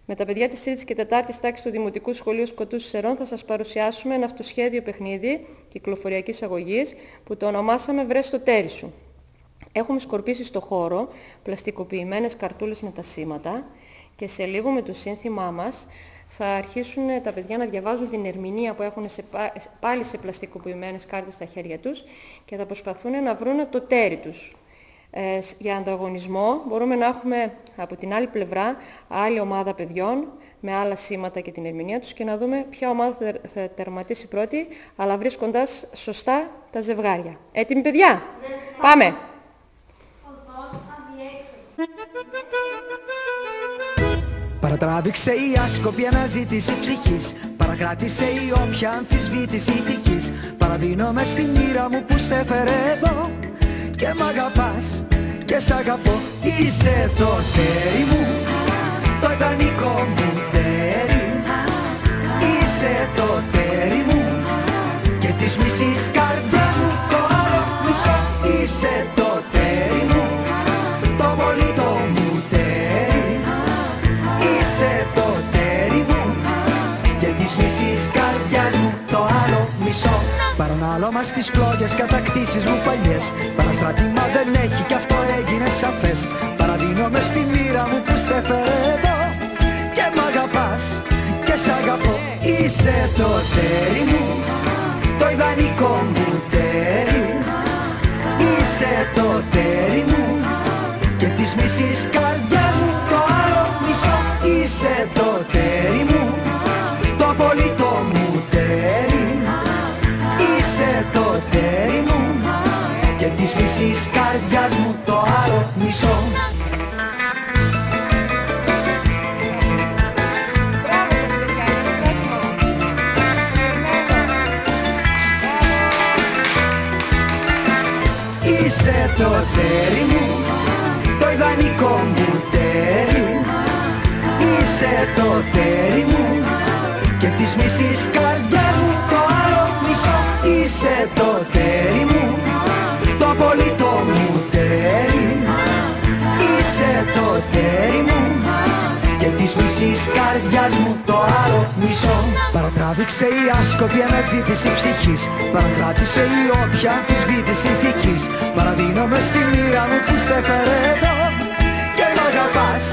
Με τα παιδιά της 3ης και 4ης τάξης του Δημοτικού Σχολείου Σκοτού Σερών θα σας παρουσιάσουμε ένα αυτοσχέδιο παιχνίδι κυκλοφοριακής αγωγής που το ονομάσαμε «Βρες το τέρι σου». Έχουμε σκορπίσει στο χώρο πλαστικοποιημένες καρτούλες με τα σήματα και σε λίγο με το σύνθημά μας θα αρχίσουν τα παιδιά να διαβάζουν την ερμηνεία που έχουν πάλι σε πλαστικοποιημένες κάρτες στα χέρια τους και θα προσπαθούν να βρουν το τέρι τους. Για ανταγωνισμό μπορούμε να έχουμε από την άλλη πλευρά άλλη ομάδα παιδιών με άλλα σήματα και την ερμηνεία τους και να δούμε ποια ομάδα θα τερματίσει πρώτη, αλλά βρίσκοντας σωστά τα ζευγάρια. Έτοιμοι παιδιά? Ναι. Πάμε! Παρατράβηξε η άσκοπη αναζήτηση ψυχής, παρακράτησε η όποια αμφισβήτηση ηθικής. Παραδίνομαι στη μοίρα μου που σε έφερε εδώ και μ' αγαπάς και σ' αγαπώ. Είσαι το τέρι μου, το ιδανικό μου τέρι. Είσαι το τέρι μου και της μισής καρδιάς μου το άλλο μισό. Είσαι το τέρι μου, το πολύτο μου τέρι. Είσαι το τέρι μου και της μισής καρδιάς μου το άλλο μισό. Παρανάλωμα στις φλόγες κατακτήσεις μου παλιές, παραστράτημα δεν έχει κι αυτό έγινε σαφές. Παραδίνομαι στη μοίρα μου που σε έφερε εδώ και μ' αγαπάς και σ' αγαπώ. Είσαι το τέρι μου, το ιδανικό μου τέρι. Είσαι το τέρι μου και της μισής καρδιάς μου το άλλο μισό. Είσαι το τέρι μου, το πολύτο μου τέρι. Είσαι το τέρι μου και της μισής καρδιάς μου το άλλο μισό. Είσαι το τέρι μου, το ιδανικό μου τέρι. Είσαι το τέρι μου και της μισής καρδιάς μου το άλλο μισό. Είσαι το τέρι μου, το πολύτο μου τέρι. Είσαι το τέρι μου και της μισής καρδιάς μου το άλλο μισό. Παρατράβηξε η άσκοπη αναζήτηση ψυχής, παρακράτησε η όποια αμφισβήτηση ηθικής. Παραδίνομαι στη μοίρα μου που σε έφερε εδώ και μ' αγαπάς